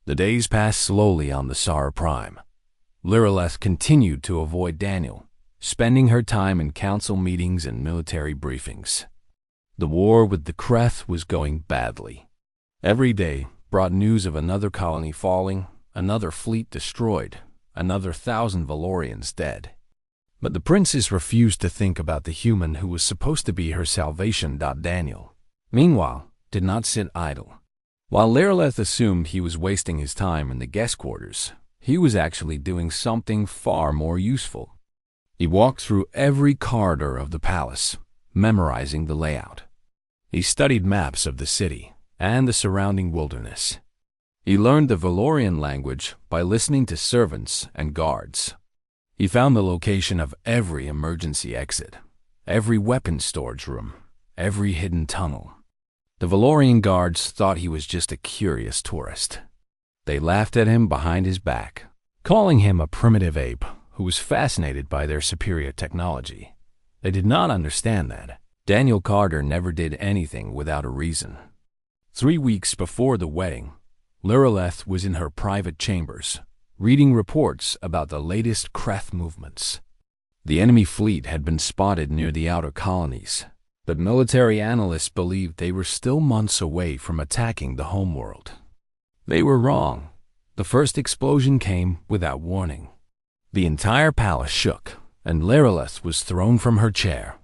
The days passed slowly on the Sara Prime. Lyrilleth continued to avoid Daniel, spending her time in council meetings and military briefings. The war with the Kreth was going badly. Every day brought news of another colony falling, another fleet destroyed, another 1,000 Valorians dead. But the princess refused to think about the human who was supposed to be her salvation. Daniel, meanwhile, did not sit idle. While Lyrilleth assumed he was wasting his time in the guest quarters, he was actually doing something far more useful. He walked through every corridor of the palace, memorizing the layout. He studied maps of the city and the surrounding wilderness. He learned the Valorian language by listening to servants and guards. He found the location of every emergency exit, every weapon storage room, every hidden tunnel. The Valorian guards thought he was just a curious tourist. They laughed at him behind his back, calling him a primitive ape who was fascinated by their superior technology. They did not understand that Daniel Carter never did anything without a reason. 3 weeks before the wedding, Lyrilleth was in her private chambers, reading reports about the latest Kreth movements. The enemy fleet had been spotted near the outer colonies, but military analysts believed they were still months away from attacking the homeworld. They were wrong. The first explosion came without warning. The entire palace shook, and Lyrilleth was thrown from her chair.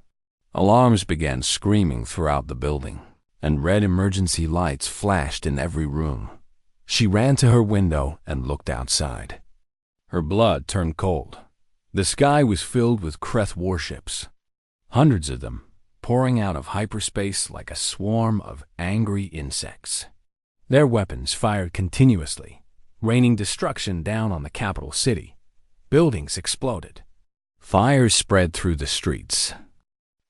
Alarms began screaming throughout the building, and red emergency lights flashed in every room. She ran to her window and looked outside. Her blood turned cold. The sky was filled with Kreth warships, hundreds of them, pouring out of hyperspace like a swarm of angry insects. Their weapons fired continuously, raining destruction down on the capital city. Buildings exploded. Fires spread through the streets.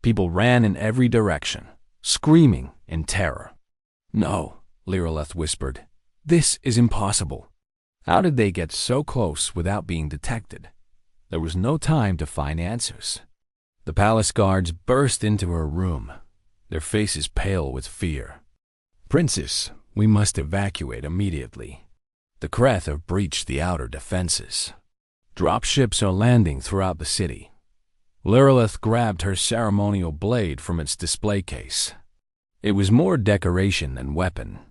People ran in every direction, screaming in terror. "No," Lyrilleth whispered. "This is impossible. How did they get so close without being detected?" There was no time to find answers. The palace guards burst into her room, their faces pale with fear. "Princess, we must evacuate immediately. The Kreth have breached the outer defenses. Dropships are landing throughout the city." Lyrilleth grabbed her ceremonial blade from its display case. It was more decoration than weapon,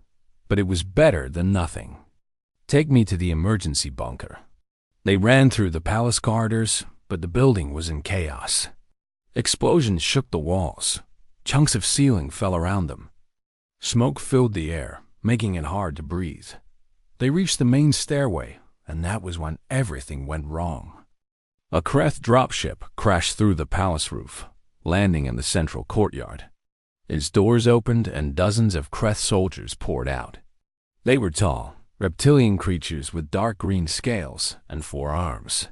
but it was better than nothing. "Take me to the emergency bunker." They ran through the palace corridors, but the building was in chaos. Explosions shook the walls. Chunks of ceiling fell around them. Smoke filled the air, making it hard to breathe. They reached the main stairway, and that was when everything went wrong. A Kreth dropship crashed through the palace roof, landing in the central courtyard. Its doors opened and dozens of Kreth soldiers poured out. They were tall, reptilian creatures with dark green scales and 4 arms.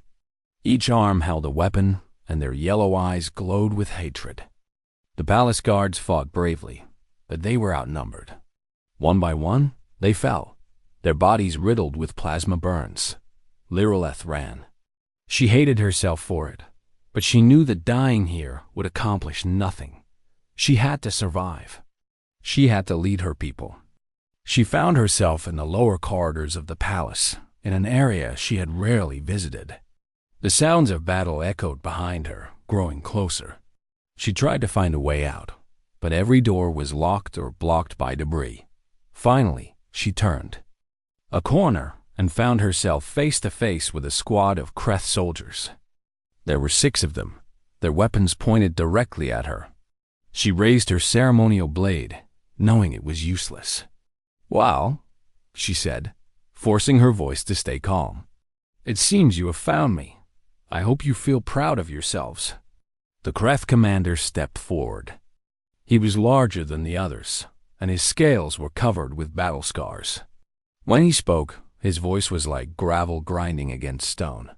Each arm held a weapon, and their yellow eyes glowed with hatred. The palace guards fought bravely, but they were outnumbered. One by one, they fell, their bodies riddled with plasma burns. Lyrilleth ran. She hated herself for it, but she knew that dying here would accomplish nothing. She had to survive. She had to lead her people. She found herself in the lower corridors of the palace, in an area she had rarely visited. The sounds of battle echoed behind her, growing closer. She tried to find a way out, but every door was locked or blocked by debris. Finally, she turned a corner and found herself face to face with a squad of Kreth soldiers. There were 6 of them, their weapons pointed directly at her. She raised her ceremonial blade, knowing it was useless. "Well," she said, forcing her voice to stay calm, "it seems you have found me. I hope you feel proud of yourselves." The Kreth commander stepped forward. He was larger than the others, and his scales were covered with battle scars. When he spoke, his voice was like gravel grinding against stone.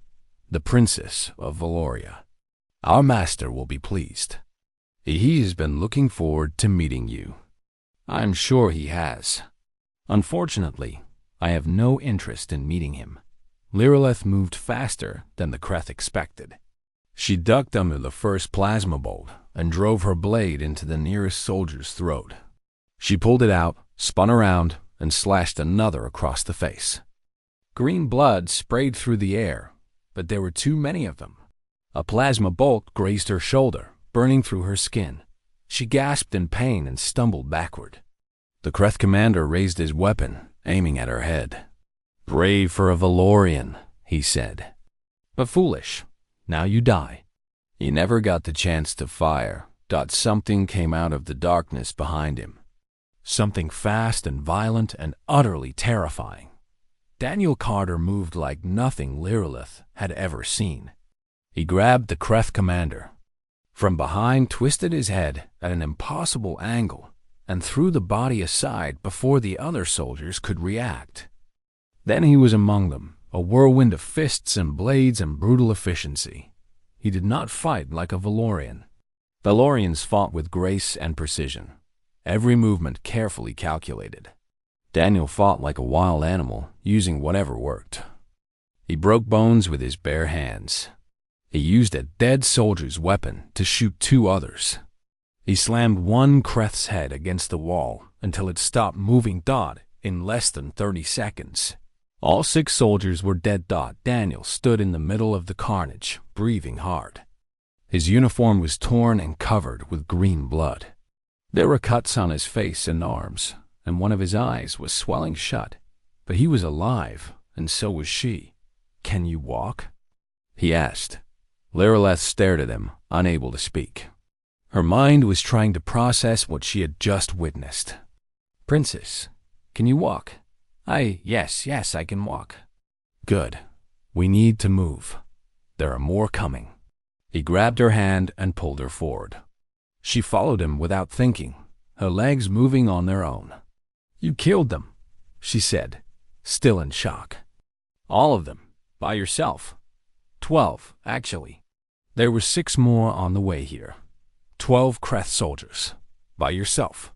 "The Princess of Valoria. Our master will be pleased. He has been looking forward to meeting you." "I'm sure he has. Unfortunately, I have no interest in meeting him." Lyrilleth moved faster than the Kreth expected. She ducked under the first plasma bolt and drove her blade into the nearest soldier's throat. She pulled it out, spun around, and slashed another across the face. Green blood sprayed through the air, but there were too many of them. A plasma bolt grazed her shoulder, burning through her skin. She gasped in pain and stumbled backward. The Kreth commander raised his weapon, aiming at her head. "Brave for a Valorian," he said. "But foolish. Now you die." He never got the chance to fire. Something came out of the darkness behind him. Something fast and violent and utterly terrifying. Daniel Carter moved like nothing Lirelith had ever seen. He grabbed the Kreth commander. From behind, twisted his head at an impossible angle, and threw the body aside before the other soldiers could react. Then he was among them, a whirlwind of fists and blades and brutal efficiency. He did not fight like a Valorian. Valorians fought with grace and precision, every movement carefully calculated. Daniel fought like a wild animal, using whatever worked. He broke bones with his bare hands. He used a dead soldier's weapon to shoot two others. He slammed one Kreth's head against the wall until it stopped moving. In less than 30 seconds. All 6 soldiers were dead. Daniel stood in the middle of the carnage, breathing hard. His uniform was torn and covered with green blood. There were cuts on his face and arms, and one of his eyes was swelling shut. But he was alive, and so was she. "Can you walk?" he asked. Lirelith stared at him, unable to speak. Her mind was trying to process what she had just witnessed. "Princess, can you walk?" Yes, I can walk." "Good. We need to move. There are more coming." He grabbed her hand and pulled her forward. She followed him without thinking, her legs moving on their own. "You killed them," she said, still in shock. "All of them, by yourself." 12, actually. There were 6 more on the way here. 12 Kreth soldiers, by yourself.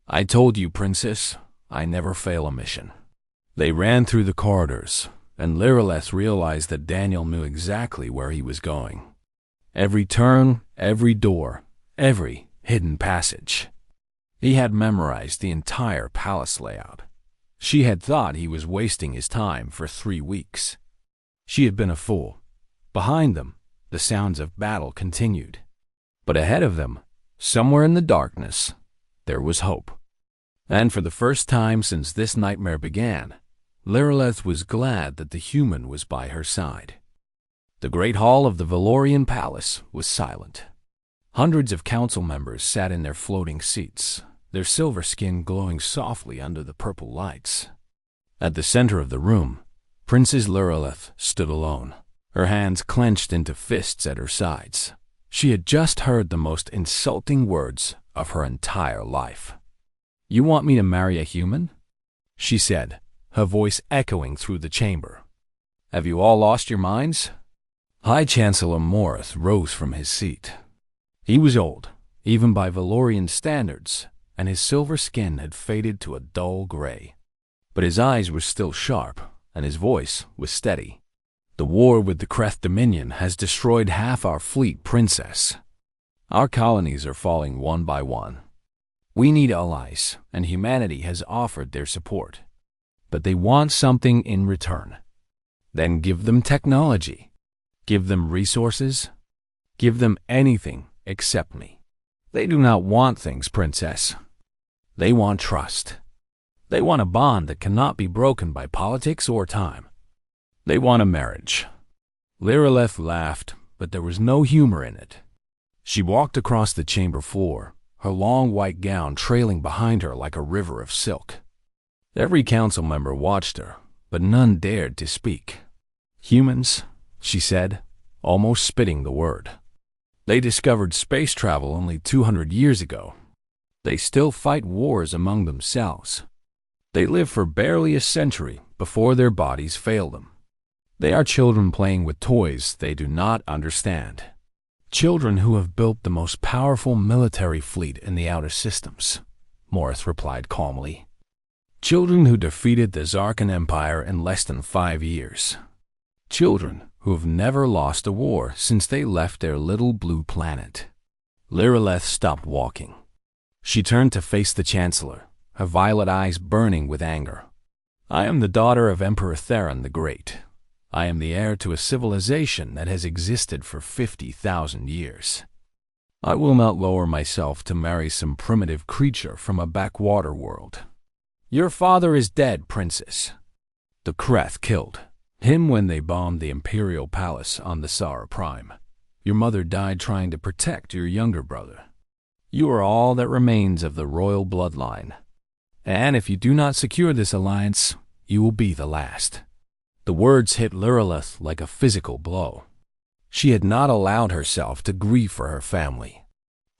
"I told you, Princess, I never fail a mission." They ran through the corridors, and Lirelith realized that Daniel knew exactly where he was going. Every turn, every door, every hidden passage. He had memorized the entire palace layout. She had thought he was wasting his time for 3 weeks. She had been a fool. Behind them, the sounds of battle continued. But ahead of them, somewhere in the darkness, there was hope. And for the first time since this nightmare began, Lirelith was glad that the human was by her side. The great hall of the Valorian palace was silent. Hundreds of council members sat in their floating seats, their silver skin glowing softly under the purple lights. At the center of the room, Princess Lirelith stood alone, her hands clenched into fists at her sides. She had just heard the most insulting words of her entire life. "You want me to marry a human?" she said, her voice echoing through the chamber. "Have you all lost your minds?" High Chancellor Morith rose from his seat. He was old, even by Valorian standards, and his silver skin had faded to a dull gray. But his eyes were still sharp, and his voice was steady. "The war with the Kreth Dominion has destroyed half our fleet, Princess. Our colonies are falling one by one. We need allies, and humanity has offered their support. But they want something in return. Then give them technology. Give them resources. Give them anything except me. They do not want things, Princess. They want trust. They want a bond that cannot be broken by politics or time. They want a marriage." Lirelith laughed, but there was no humor in it. She walked across the chamber floor, her long white gown trailing behind her like a river of silk. Every council member watched her, but none dared to speak. "Humans," she said, almost spitting the word. "They discovered space travel only 200 years ago. They still fight wars among themselves. They live for barely a century before their bodies fail them. They are children playing with toys they do not understand. Children who have built the most powerful military fleet in the outer systems," Morith replied calmly. "Children who defeated the Zarkan Empire in less than 5 years. Children who have never lost a war since they left their little blue planet." Lirelith stopped walking. She turned to face the Chancellor, her violet eyes burning with anger. I am the daughter of Emperor Theron the Great. I am the heir to a civilization that has existed for 50,000 years. I will not lower myself to marry some primitive creature from a backwater world. Your father is dead, princess. The Kreth killed him when they bombed the Imperial Palace on the Sara Prime. Your mother died trying to protect your younger brother. You are all that remains of the royal bloodline. And if you do not secure this alliance, you will be the last. The words hit Lireleth like a physical blow. She had not allowed herself to grieve for her family.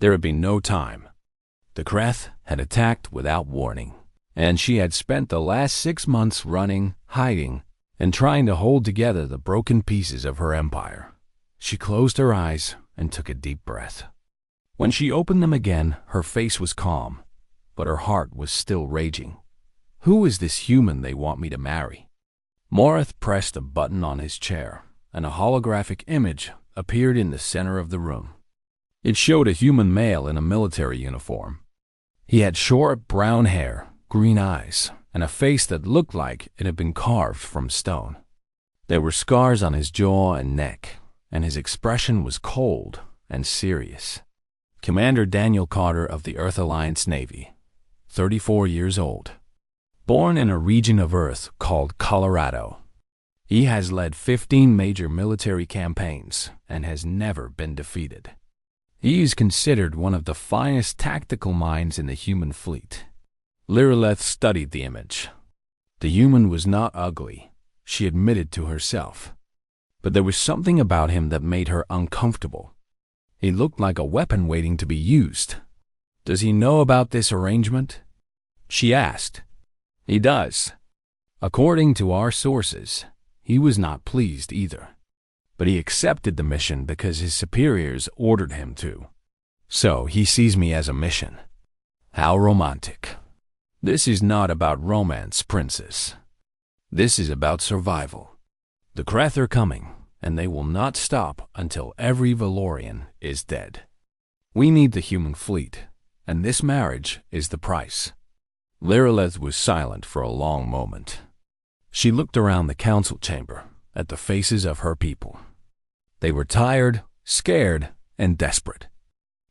There had been no time. The Kreth had attacked without warning, and she had spent the last 6 months running, hiding, and trying to hold together the broken pieces of her empire. She closed her eyes and took a deep breath. When she opened them again, her face was calm, but her heart was still raging. Who is this human they want me to marry? Morith pressed a button on his chair, and a holographic image appeared in the center of the room. It showed a human male in a military uniform. He had short brown hair, green eyes, and a face that looked like it had been carved from stone. There were scars on his jaw and neck, and his expression was cold and serious. Commander Daniel Carter of the Earth Alliance Navy, 34 years old. Born in a region of Earth called Colorado. He has led 15 major military campaigns and has never been defeated. He is considered one of the finest tactical minds in the human fleet. Lireleth studied the image. The human was not ugly, she admitted to herself. But there was something about him that made her uncomfortable. He looked like a weapon waiting to be used. Does he know about this arrangement? She asked. He does. According to our sources, he was not pleased either. But he accepted the mission because his superiors ordered him to. So he sees me as a mission. How romantic. This is not about romance, princess. This is about survival. The Kreth are coming, and they will not stop until every Valorian is dead. We need the human fleet, and this marriage is the price. Lireleth was silent for a long moment. She looked around the council chamber at the faces of her people. They were tired, scared, and desperate.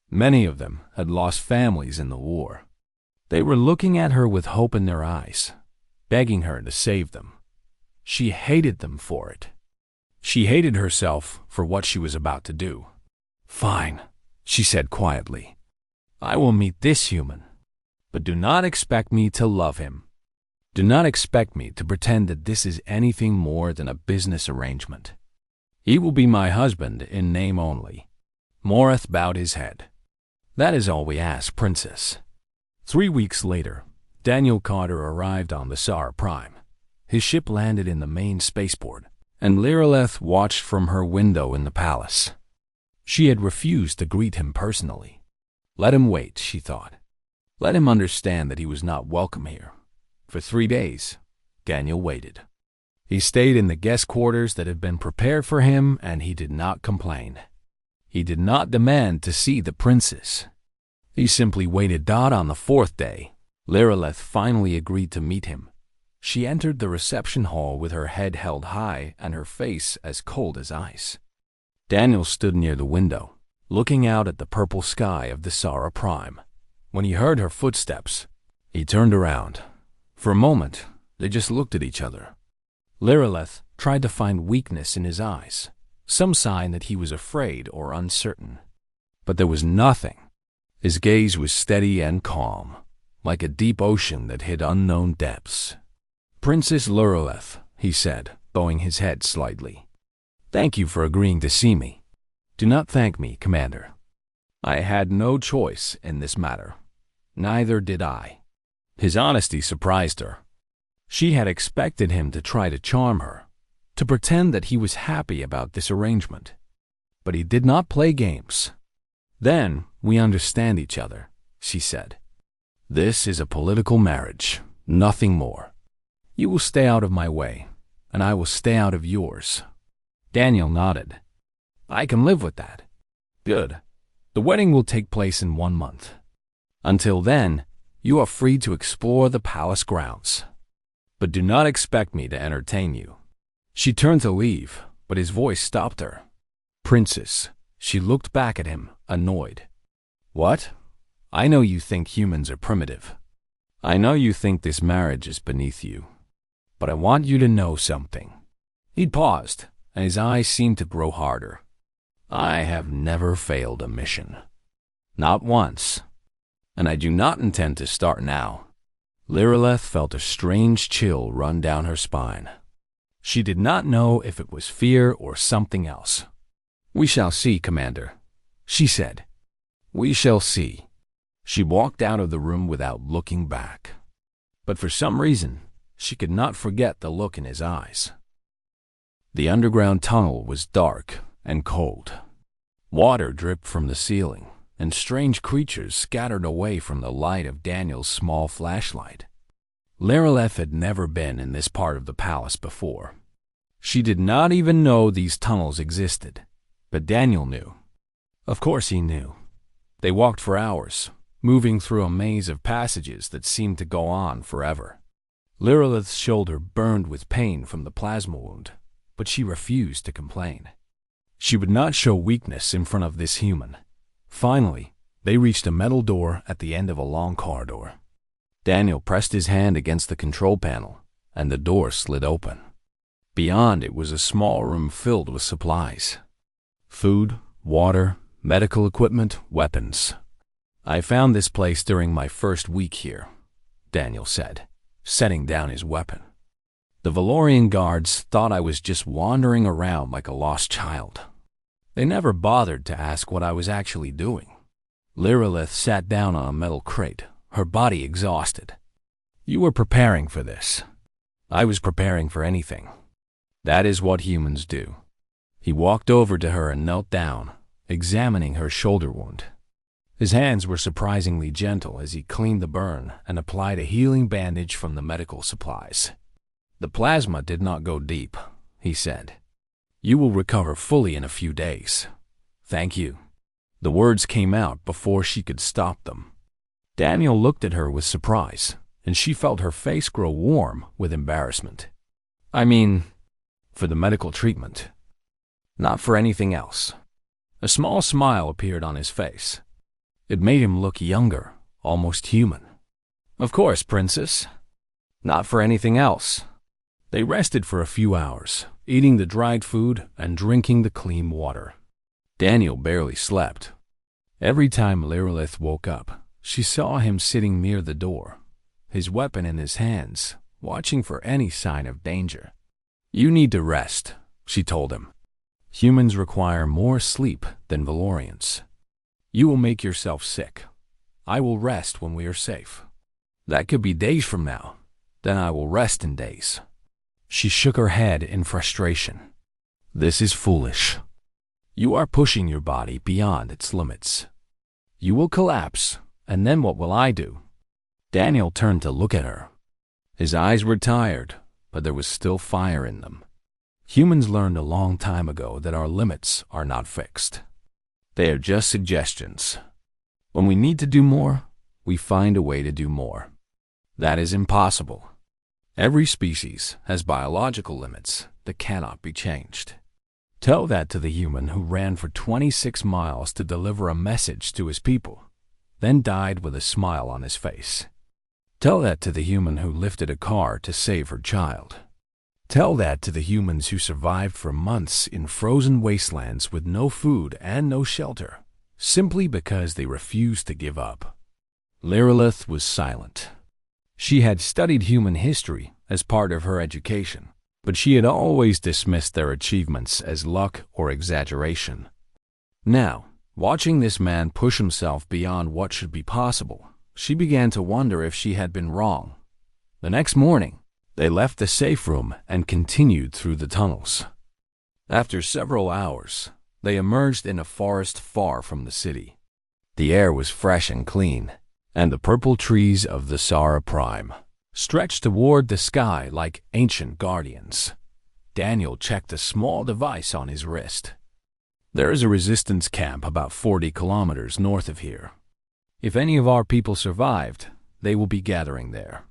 Many of them had lost families in the war. They were looking at her with hope in their eyes, begging her to save them. She hated them for it. She hated herself for what she was about to do. Fine, she said quietly. I will meet this human, but do not expect me to love him. Do not expect me to pretend that this is anything more than a business arrangement. He will be my husband in name only. Morith bowed his head. That is all we ask, princess. 3 weeks later, Daniel Carter arrived on the Sara Prime. His ship landed in the main spaceport, and Lireleth watched from her window in the palace. She had refused to greet him personally. Let him wait, she thought. Let him understand that he was not welcome here. For 3 days, Daniel waited. He stayed in the guest quarters that had been prepared for him, and he did not complain. He did not demand to see the princess. He simply waited. On the 4th day, Lireleth finally agreed to meet him. She entered the reception hall with her head held high and her face as cold as ice. Daniel stood near the window, looking out at the purple sky of the Sara Prime. When he heard her footsteps, he turned around. For a moment, they just looked at each other. Lireleth tried to find weakness in his eyes, some sign that he was afraid or uncertain. But there was nothing. His gaze was steady and calm, like a deep ocean that hid unknown depths. Princess Lireleth, he said, bowing his head slightly. Thank you for agreeing to see me. Do not thank me, Commander. I had no choice in this matter. Neither did I. His honesty surprised her. She had expected him to try to charm her, to pretend that he was happy about this arrangement. But he did not play games. Then we understand each other, she said. This is a political marriage, nothing more. You will stay out of my way, and I will stay out of yours. Daniel nodded. I can live with that. Good. The wedding will take place in 1 month. Until then, you are free to explore the palace grounds. but do not expect me to entertain you." She turned to leave, but his voice stopped her. "Princess," she looked back at him, annoyed. "What? I know you think humans are primitive. I know you think this marriage is beneath you. But I want you to know something." He paused, and his eyes seemed to grow harder. "I have never failed a mission. Not once. And I do not intend to start now." Lireleth felt a strange chill run down her spine. She did not know if it was fear or something else. "We shall see, Commander," she said. "We shall see." She walked out of the room without looking back. But for some reason, she could not forget the look in his eyes. The underground tunnel was dark and cold. Water dripped from the ceiling, and strange creatures scattered away from the light of Daniel's small flashlight. Lireleth had never been in this part of the palace before. She did not even know these tunnels existed, but Daniel knew. Of course he knew. They walked for hours, moving through a maze of passages that seemed to go on forever. Lireleth's shoulder burned with pain from the plasma wound, but she refused to complain. She would not show weakness in front of this human. Finally, they reached a metal door at the end of a long corridor. Daniel pressed his hand against the control panel, and the door slid open. Beyond it was a small room filled with supplies. Food, water, medical equipment, weapons. "I found this place during my first week here," Daniel said, setting down his weapon. "The Valorian guards thought I was just wandering around like a lost child. They never bothered to ask what I was actually doing." Lireleth sat down on a metal crate, her body exhausted. "You were preparing for this. I was preparing for anything. That is what humans do." He walked over to her and knelt down, examining her shoulder wound. His hands were surprisingly gentle as he cleaned the burn and applied a healing bandage from the medical supplies. "The plasma did not go deep," he said. "You will recover fully in a few days. Thank you." The words came out before she could stop them. Daniel looked at her with surprise, and she felt her face grow warm with embarrassment. "I mean, for the medical treatment. Not for anything else." A small smile appeared on his face. It made him look younger, almost human. "Of course, Princess. Not for anything else." They rested for a few hours, eating the dried food and drinking the clean water. Daniel barely slept. Every time Lireleth woke up, she saw him sitting near the door, his weapon in his hands, watching for any sign of danger. "You need to rest," she told him. "Humans require more sleep than Valorians. You will make yourself sick. I will rest when we are safe. That could be days from now. Then I will rest in days." She shook her head in frustration. "This is foolish. You are pushing your body beyond its limits. You will collapse, and then what will I do?" Daniel turned to look at her. His eyes were tired, but there was still fire in them. Humans learned a long time ago that our limits are not fixed. They are just suggestions. When we need to do more, we find a way to do more. That is impossible. Every species has biological limits that cannot be changed. Tell that to the human who ran for 26 miles to deliver a message to his people, then died with a smile on his face. Tell that to the human who lifted a car to save her child. Tell that to the humans who survived for months in frozen wastelands with no food and no shelter, simply because they refused to give up. Lireleth was silent. She had studied human history as part of her education, but she had always dismissed their achievements as luck or exaggeration. Now, watching this man push himself beyond what should be possible, she began to wonder if she had been wrong. The next morning, they left the safe room and continued through the tunnels. After several hours, they emerged in a forest far from the city. The air was fresh and clean, and the purple trees of the Sara Prime stretched toward the sky like ancient guardians. Daniel checked a small device on his wrist. "There is a resistance camp about 40 kilometers north of here. If any of our people survived, they will be gathering there.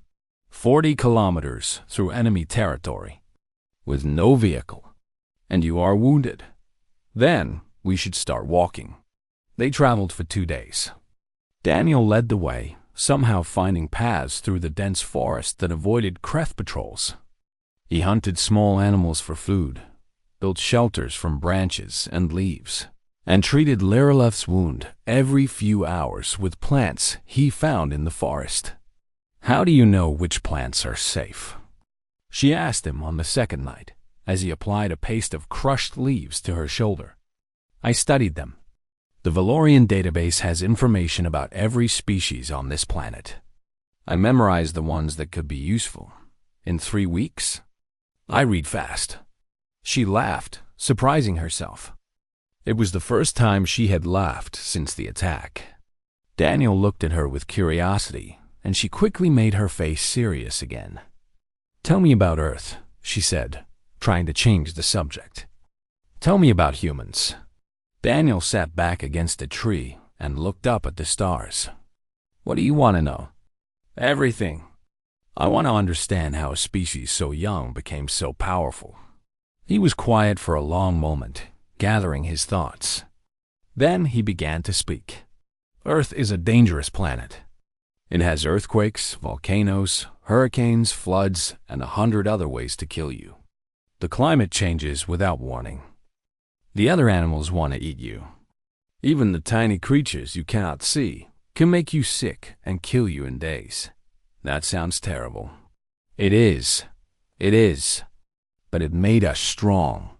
40 kilometers through enemy territory, with no vehicle, and you are wounded. Then we should start walking. They traveled for 2 days. Daniel led the way, somehow finding paths through the dense forest that avoided Kreth patrols. He hunted small animals for food, built shelters from branches and leaves, and treated Lireleth's wound every few hours with plants he found in the forest. "How do you know which plants are safe?" she asked him on the second night, as he applied a paste of crushed leaves to her shoulder. "I studied them. The Valorian database has information about every species on this planet. I memorized the ones that could be useful. In 3 weeks? I read fast." She laughed, surprising herself. It was the first time she had laughed since the attack. Daniel looked at her with curiosity, and she quickly made her face serious again. "Tell me about Earth," she said, trying to change the subject. "Tell me about humans." Daniel sat back against a tree and looked up at the stars. "What do you want to know?" "Everything. I want to understand how a species so young became so powerful." He was quiet for a long moment, gathering his thoughts. Then he began to speak. "Earth is a dangerous planet. It has earthquakes, volcanoes, hurricanes, floods, and 100 other ways to kill you. The climate changes without warning. The other animals want to eat you. Even the tiny creatures you cannot see can make you sick and kill you in days. That sounds terrible. It is. It is. But it made us strong.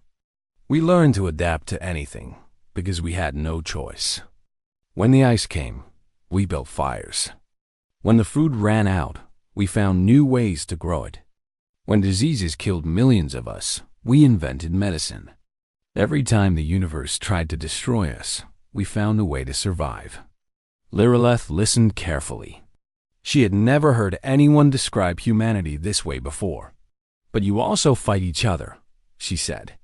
We learned to adapt to anything because we had no choice. When the ice came, we built fires. When the food ran out, we found new ways to grow it. When diseases killed millions of us, we invented medicine. Every time the universe tried to destroy us, we found a way to survive." Lireleth listened carefully. She had never heard anyone describe humanity this way before. "But you also fight each other," she said.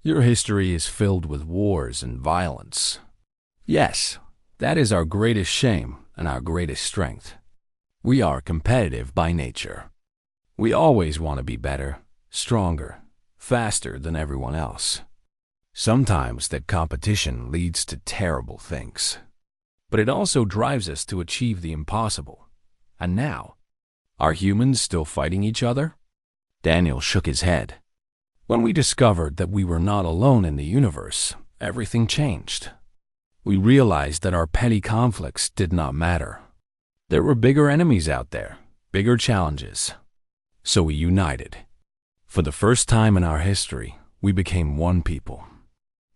"Your history is filled with wars and violence." "Yes, that is our greatest shame and our greatest strength. We are competitive by nature. We always want to be better, stronger, faster than everyone else. Sometimes that competition leads to terrible things. But it also drives us to achieve the impossible. And now, are humans still fighting each other?" Daniel shook his head. "When we discovered that we were not alone in the universe, everything changed. We realized that our petty conflicts did not matter. There were bigger enemies out there, bigger challenges. So we united. For the first time in our history, we became one people.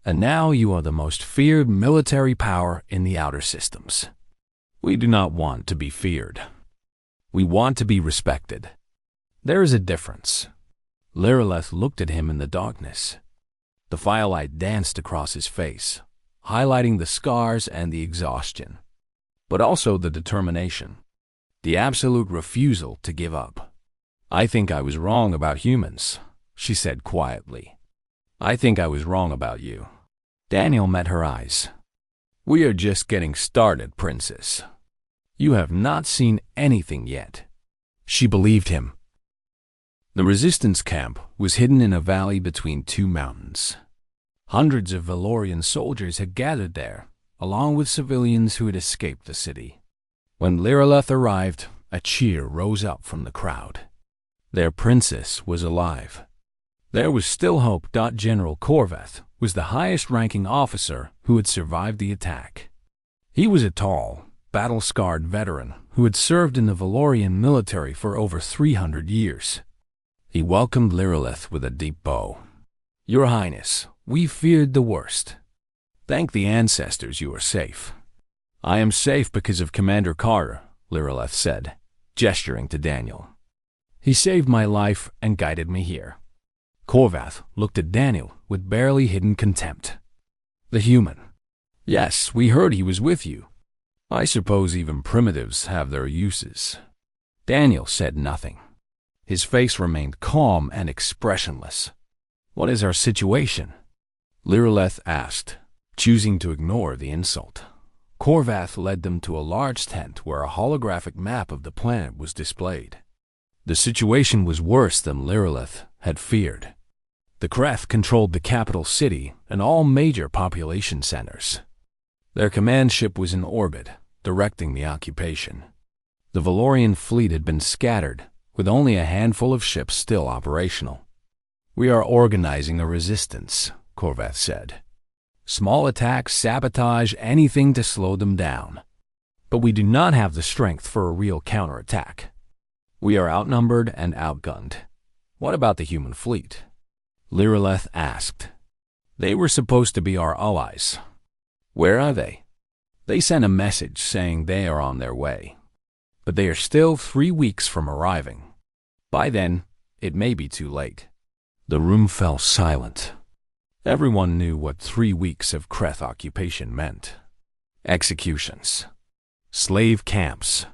And now you are the most feared military power in the outer systems. We do not want to be feared. We want to be respected. There is a difference." Lireleth looked at him in the darkness. The firelight danced across his face, highlighting the scars and the exhaustion, but also the determination, the absolute refusal to give up. "I think I was wrong about humans," she said quietly. "I think I was wrong about you." Daniel met her eyes. "We are just getting started, Princess. You have not seen anything yet." She believed him. The resistance camp was hidden in a valley between 2 mountains. Hundreds of Valorian soldiers had gathered there, along with civilians who had escaped the city. When Lireleth arrived, a cheer rose up from the crowd. Their princess was alive. There was still hope. General Corvath was the highest-ranking officer who had survived the attack. He was a tall, battle-scarred veteran who had served in the Valorian military for over 300 years. He welcomed Lireleth with a deep bow. "Your Highness, we feared the worst. Thank the ancestors you are safe." "I am safe because of Commander Carter," Lireleth said, gesturing to Daniel. "He saved my life and guided me here." Corvath looked at Daniel with barely hidden contempt. "The human. Yes, we heard he was with you. I suppose even primitives have their uses." Daniel said nothing. His face remained calm and expressionless. "What is our situation?" Lireleth asked, choosing to ignore the insult. Corvath led them to a large tent where a holographic map of the planet was displayed. The situation was worse than Lirelith had feared. The Kreth controlled the capital city and all major population centers. Their command ship was in orbit, directing the occupation. The Valorian fleet had been scattered, with only a handful of ships still operational. "We are organizing a resistance," Korvath said. "Small attacks, sabotage, anything to slow them down. But we do not have the strength for a real counterattack. We are outnumbered and outgunned. What about the human fleet?" Lirelith asked. "They were supposed to be our allies. Where are they?" "They sent a message saying they are on their way. But they are still 3 weeks from arriving. By then, it may be too late." The room fell silent. Everyone knew what 3 weeks of Kreth occupation meant. Executions. Slave camps.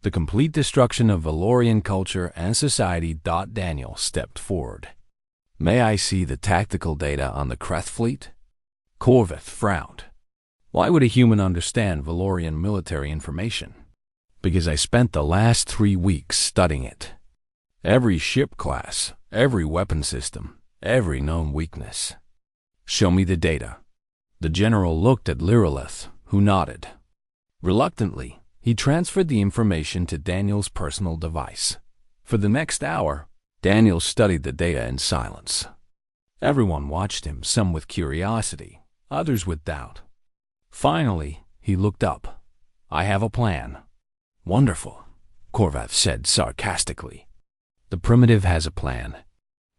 The complete destruction of Valorian culture and society. Daniel stepped forward. "May I see the tactical data on the Kreth fleet?" Korvath frowned. "Why would a human understand Valorian military information?" "Because I spent the last 3 weeks studying it. Every ship class, every weapon system, every known weakness." "Show me the data." The general looked at Lirelith, who nodded. Reluctantly, he transferred the information to Daniel's personal device. For the next hour, Daniel studied the data in silence. Everyone watched him, some with curiosity, others with doubt. Finally, he looked up. "I have a plan." "Wonderful," Korvath said sarcastically. "The primitive has a plan.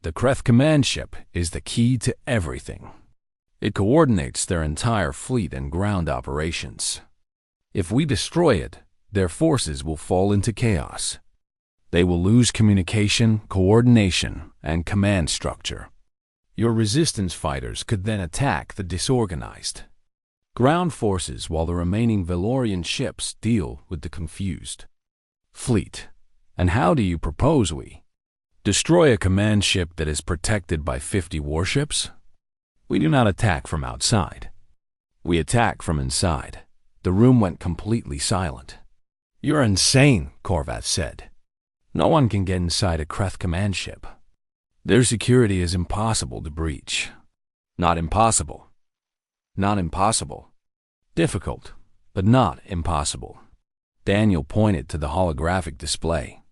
The Kreth command ship is the key to everything. It coordinates their entire fleet and ground operations. If we destroy it, their forces will fall into chaos. They will lose communication, coordination, and command structure. Your resistance fighters could then attack the disorganized ground forces while the remaining Valorian ships deal with the confused fleet. And how do you propose we destroy a command ship that is protected by 50 warships? We do not attack from outside. We attack from inside." The room went completely silent. "You're insane," Korvath said. "No one can get inside a Kreth command ship. Their security is impossible to breach." "Not impossible." "Not impossible. Difficult, but not impossible." Daniel pointed to the holographic display.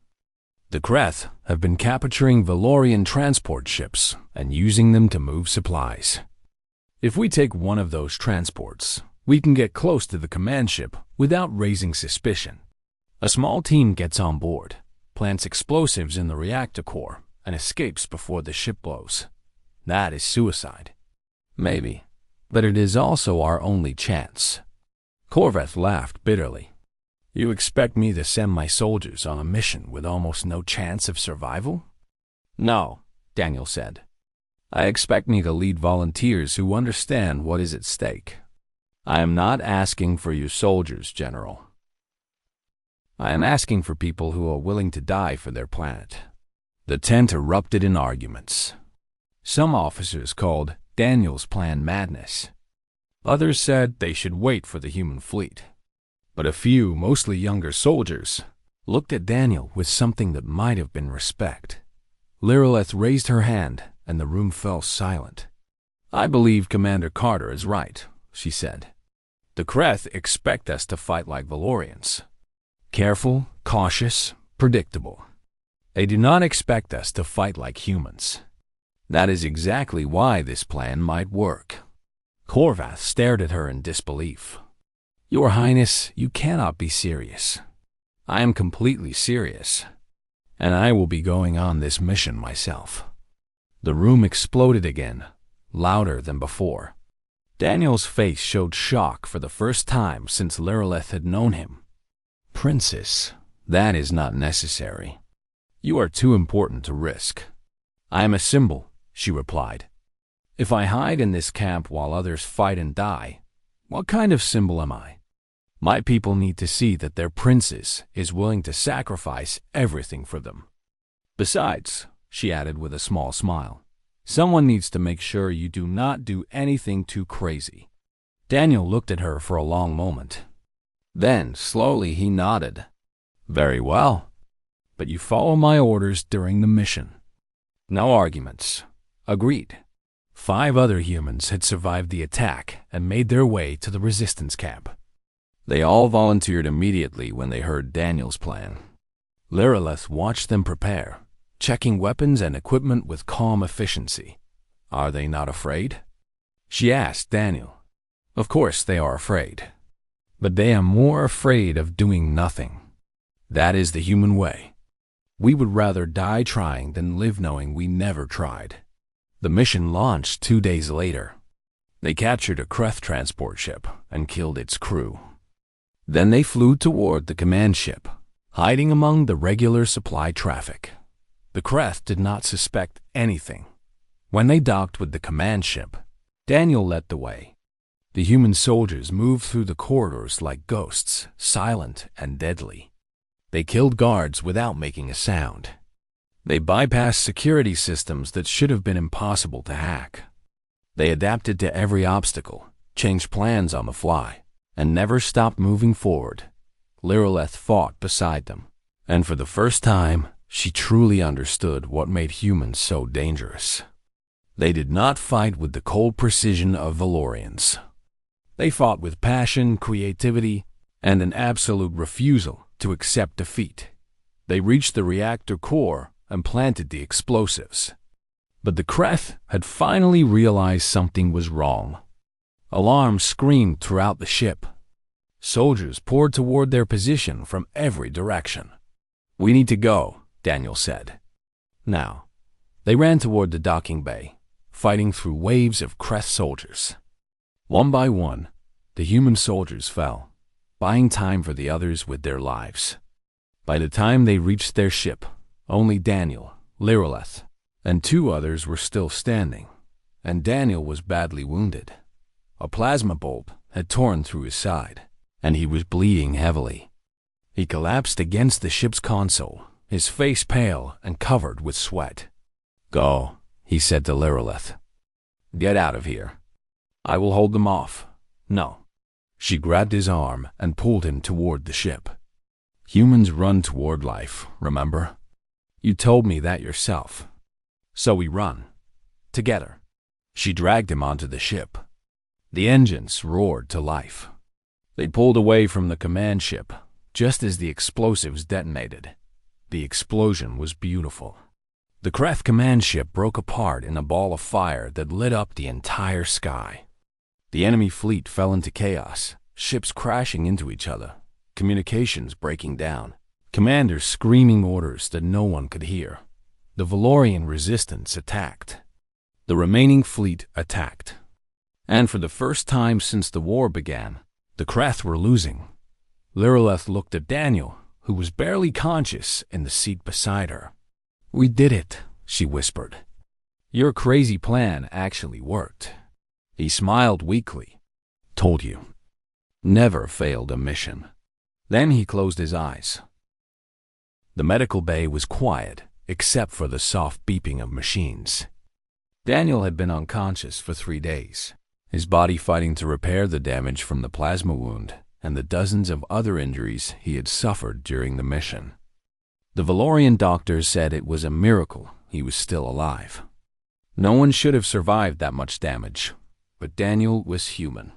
"The Kreth have been capturing Valorian transport ships and using them to move supplies. If we take one of those transports, we can get close to the command ship without raising suspicion. A small team gets on board, plants explosives in the reactor core, and escapes before the ship blows. That is suicide." "Maybe, but it is also our only chance." Korvath laughed bitterly. "You expect me to send my soldiers on a mission with almost no chance of survival?" "No," Daniel said. "I expect me to lead volunteers who understand what is at stake. I am not asking for you soldiers, General. I am asking for people who are willing to die for their planet." The tent erupted in arguments. Some officers called Daniel's plan madness. Others said they should wait for the human fleet. But a few, mostly younger soldiers, looked at Daniel with something that might have been respect. Lirelith raised her hand, and the room fell silent. "I believe Commander Carter is right," she said. "The Kreth expect us to fight like Valorians. Careful, cautious, predictable. They do not expect us to fight like humans. That is exactly why this plan might work." Korvath stared at her in disbelief. "Your Highness, you cannot be serious." "I am completely serious, and I will be going on this mission myself." The room exploded again, louder than before. Daniel's face showed shock for the first time since Lirelith had known him. "Princess, that is not necessary. You are too important to risk." "I am a symbol," she replied. "If I hide in this camp while others fight and die, what kind of symbol am I? My people need to see that their princess is willing to sacrifice everything for them. Besides," she added with a small smile, "someone needs to make sure you do not do anything too crazy." Daniel looked at her for a long moment. Then, slowly, he nodded. "Very well. but you follow my orders during the mission. No arguments. Agreed. 5 other humans had survived the attack and made their way to the resistance camp. They all volunteered immediately when they heard Daniel's plan. Lireleth watched them prepare, checking weapons and equipment with calm efficiency. Are they not afraid? She asked Daniel. Of course they are afraid. But they are more afraid of doing nothing. That is the human way. We would rather die trying than live knowing we never tried. The mission launched 2 days later. They captured a Kreth transport ship and killed its crew. Then they flew toward the command ship, hiding among the regular supply traffic. The Kreth did not suspect anything. When they docked with the command ship, Daniel led the way. The human soldiers moved through the corridors like ghosts, silent and deadly. They killed guards without making a sound. They bypassed security systems that should have been impossible to hack. They adapted to every obstacle, changed plans on the fly, and never stopped moving forward. Lireleth fought beside them, and for the first time, she truly understood what made humans so dangerous. They did not fight with the cold precision of Valorians. They fought with passion, creativity, and an absolute refusal to accept defeat. They reached the reactor core and planted the explosives. But the Kreth had finally realized something was wrong. Alarms screamed throughout the ship. Soldiers poured toward their position from every direction. We need to go, Daniel said. Now, they ran toward the docking bay, fighting through waves of Kreth soldiers. One by one, the human soldiers fell, buying time for the others with their lives. By the time they reached their ship, only Daniel, Lireleth, and 2 others were still standing, and Daniel was badly wounded. A plasma bulb had torn through his side, and he was bleeding heavily. He collapsed against the ship's console, his face pale and covered with sweat. Go, he said to Lireleth. Get out of here. I will hold them off. No. She grabbed his arm and pulled him toward the ship. Humans run toward life, remember? You told me that yourself. So we run. Together. She dragged him onto the ship. The engines roared to life. They pulled away from the command ship, just as the explosives detonated. The explosion was beautiful. The Kreth command ship broke apart in a ball of fire that lit up the entire sky. The enemy fleet fell into chaos, ships crashing into each other, communications breaking down, commanders screaming orders that no one could hear. The Valorian resistance attacked. The remaining fleet attacked. And for the first time since the war began, the Kreth were losing. Lireleth looked at Daniel, who was barely conscious in the seat beside her. We did it, she whispered. Your crazy plan actually worked. He smiled weakly. Told you. Never failed a mission. Then he closed his eyes. The medical bay was quiet, except for the soft beeping of machines. Daniel had been unconscious for 3 days, his body fighting to repair the damage from the plasma wound and the dozens of other injuries he had suffered during the mission. The Valorian doctors said it was a miracle he was still alive. No one should have survived that much damage, but Daniel was human.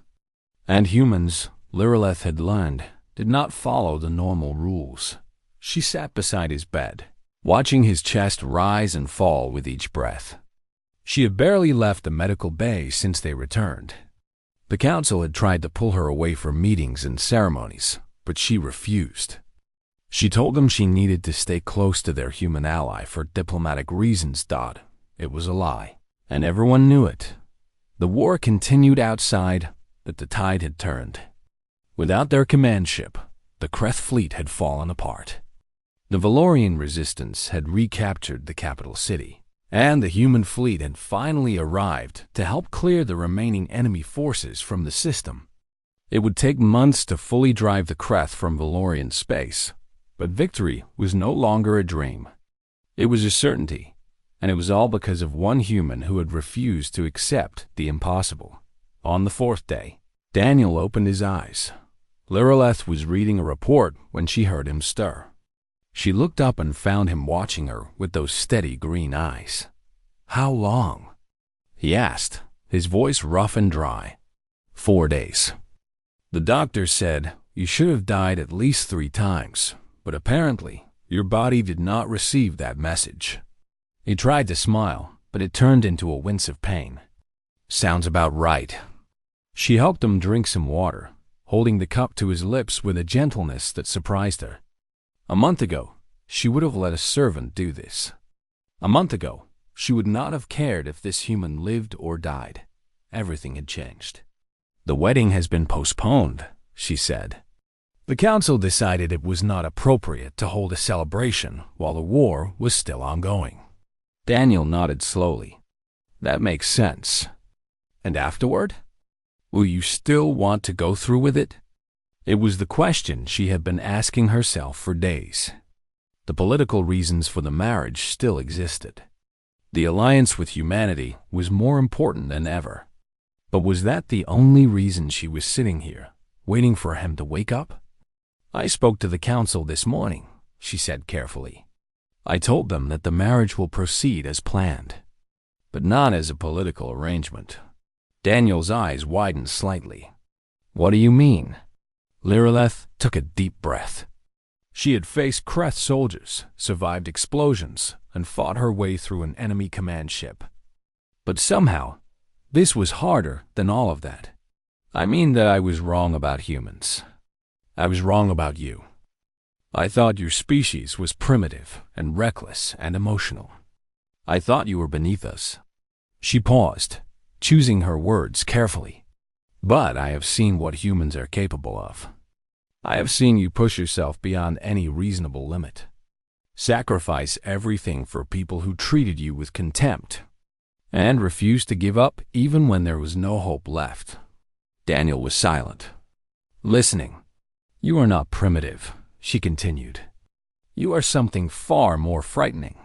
And humans, Lireleth had learned, did not follow the normal rules. She sat beside his bed, watching his chest rise and fall with each breath. She had barely left the medical bay since they returned. The council had tried to pull her away from meetings and ceremonies, but she refused. She told them she needed to stay close to their human ally for diplomatic reasons. It was a lie, and everyone knew it. The war continued outside, but the tide had turned. Without their command ship, the Kreth fleet had fallen apart. The Valorian resistance had recaptured the capital city, and the human fleet had finally arrived to help clear the remaining enemy forces from the system. It would take months to fully drive the Kreth from Valorian space, but victory was no longer a dream. It was a certainty, and it was all because of one human who had refused to accept the impossible. On the 4th day, Daniel opened his eyes. Lireleth was reading a report when she heard him stir. She looked up and found him watching her with those steady green eyes. "How long?" he asked, his voice rough and dry. 4 days. "The doctor said you should have died at least 3 times, but apparently your body did not receive that message." He tried to smile, but it turned into a wince of pain. "Sounds about right." She helped him drink some water, holding the cup to his lips with a gentleness that surprised her. A month ago, she would have let a servant do this. A month ago, she would not have cared if this human lived or died. Everything had changed. "The wedding has been postponed," she said. "The council decided it was not appropriate to hold a celebration while the war was still ongoing." Daniel nodded slowly. "That makes sense. And afterward? Will you still want to go through with it?" It was the question she had been asking herself for days. The political reasons for the marriage still existed. The alliance with humanity was more important than ever. But was that the only reason she was sitting here, waiting for him to wake up? "I spoke to the council this morning," she said carefully. "I told them that the marriage will proceed as planned, but not as a political arrangement." Daniel's eyes widened slightly. "What do you mean?" Lireleth took a deep breath. She had faced Kreth soldiers, survived explosions, and fought her way through an enemy command ship. But somehow, this was harder than all of that. "I mean that I was wrong about humans. I was wrong about you. I thought your species was primitive and reckless and emotional. I thought you were beneath us." She paused, choosing her words carefully. "But I have seen what humans are capable of. I have seen you push yourself beyond any reasonable limit. Sacrifice everything for people who treated you with contempt, and refused to give up even when there was no hope left." Daniel was silent, listening. "You are not primitive," she continued. "You are something far more frightening.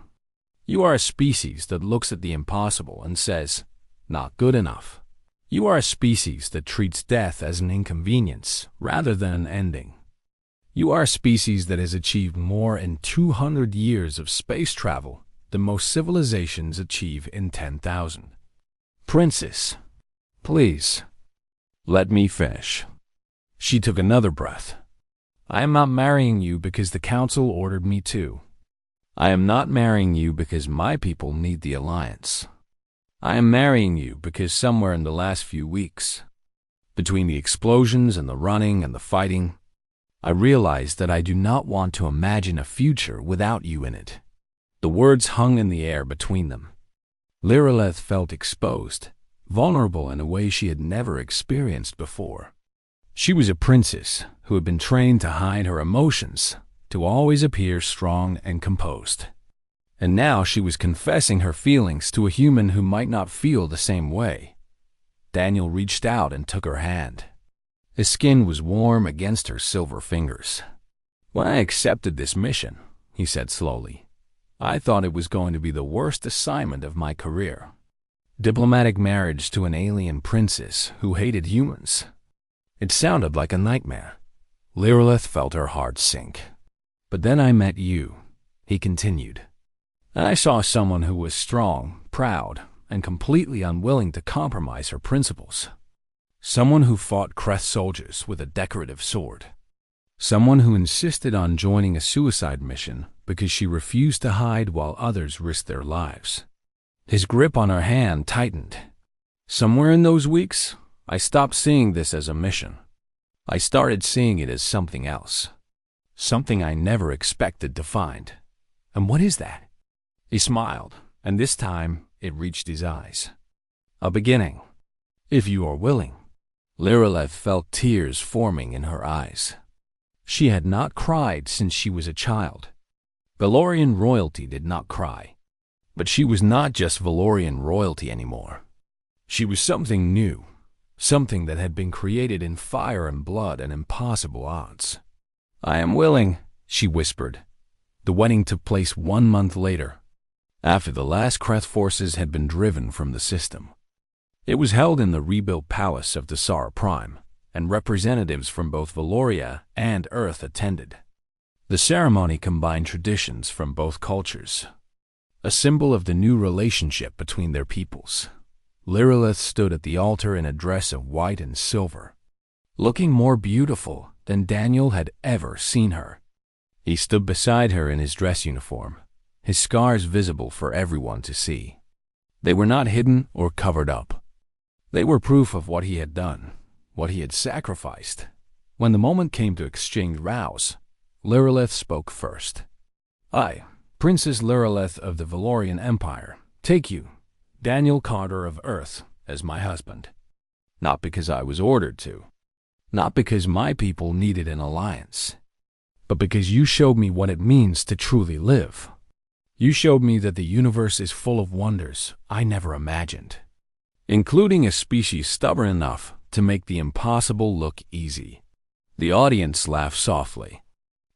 You are a species that looks at the impossible and says, 'Not good enough.' You are a species that treats death as an inconvenience rather than an ending. You are a species that has achieved more in 200 years of space travel than most civilizations achieve in 10,000. Princess, please, let me finish." She took another breath. "I am not marrying you because the council ordered me to. I am not marrying you because my people need the alliance. I am marrying you because somewhere in the last few weeks, between the explosions and the running and the fighting, I realized that I do not want to imagine a future without you in it." The words hung in the air between them. Lireleth felt exposed, vulnerable in a way she had never experienced before. She was a princess who had been trained to hide her emotions, to always appear strong and composed. And now she was confessing her feelings to a human who might not feel the same way. Daniel reached out and took her hand. His skin was warm against her silver fingers. "When I accepted this mission," he said slowly, "I thought it was going to be the worst assignment of my career. Diplomatic marriage to an alien princess who hated humans. It sounded like a nightmare." Lireleth felt her heart sink. "But then I met you," he continued. "And I saw someone who was strong, proud, and completely unwilling to compromise her principles. Someone who fought Kreth soldiers with a decorative sword. Someone who insisted on joining a suicide mission because she refused to hide while others risked their lives." His grip on her hand tightened. "Somewhere in those weeks, I stopped seeing this as a mission. I started seeing it as something else. Something I never expected to find." "And what is that?" He smiled, and this time it reached his eyes. "A beginning, if you are willing." Lireleth felt tears forming in her eyes. She had not cried since she was a child. Valorian royalty did not cry. But she was not just Valorian royalty anymore. She was something new, something that had been created in fire and blood and impossible odds. "I am willing," she whispered. The wedding took place 1 month later, after the last Kreth forces had been driven from the system. It was held in the rebuilt palace of the Sara Prime, and representatives from both Valoria and Earth attended. The ceremony combined traditions from both cultures, a symbol of the new relationship between their peoples. Lilith stood at the altar in a dress of white and silver, looking more beautiful than Daniel had ever seen her. He stood beside her in his dress uniform, his scars visible for everyone to see. They were not hidden or covered up. They were proof of what he had done, what he had sacrificed. When the moment came to exchange vows, Lilith spoke first. "I, Princess Lilith of the Valorian Empire, take you, Daniel Carter of Earth, as my husband. Not because I was ordered to, not because my people needed an alliance, but because you showed me what it means to truly live. You showed me that the universe is full of wonders I never imagined, including a species stubborn enough to make the impossible look easy." The audience laughed softly,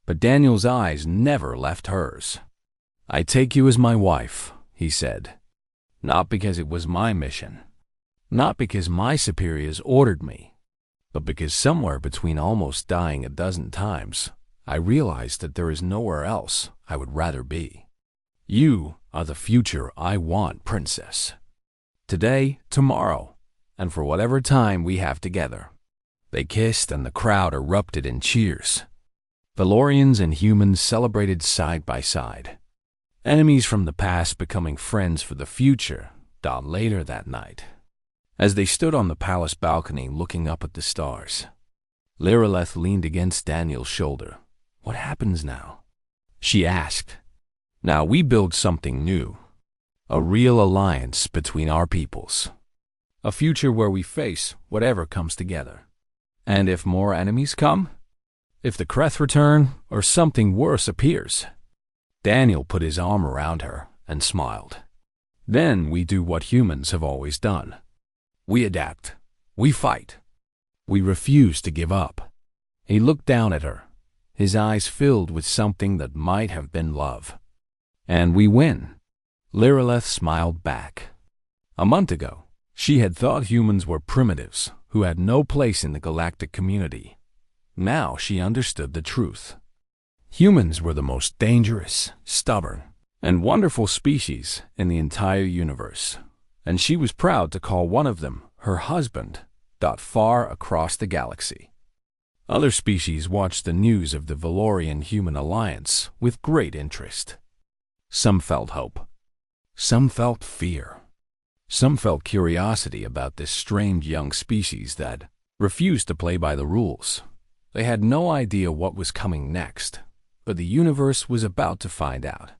but Daniel's eyes never left hers. "I take you as my wife," he said, "not because it was my mission, not because my superiors ordered me, but because somewhere between almost dying a dozen times, I realized that there is nowhere else I would rather be. You are the future I want, Princess. Today, tomorrow, and for whatever time we have together." They kissed and the crowd erupted in cheers. Valorians and humans celebrated side by side, enemies from the past becoming friends for the future. Later that night, as they stood on the palace balcony looking up at the stars, Lilith leaned against Daniel's shoulder. "What happens now?" she asked. "Now we build something new, a real alliance between our peoples, a future where we face whatever comes together. And if more enemies come, if the Kreth return or something worse appears." Daniel put his arm around her and smiled. "Then we do what humans have always done. We adapt. We fight. We refuse to give up." He looked down at her, his eyes filled with something that might have been love. "And we win." Lilith smiled back. A month ago, she had thought humans were primitives who had no place in the galactic community. Now she understood the truth. Humans were the most dangerous, stubborn, and wonderful species in the entire universe, and she was proud to call one of them her husband. Far across the galaxy, other species watched the news of the Valorian-human alliance with great interest. Some felt hope. Some felt fear. Some felt curiosity about this strange young species that refused to play by the rules. They had no idea what was coming next, but the universe was about to find out.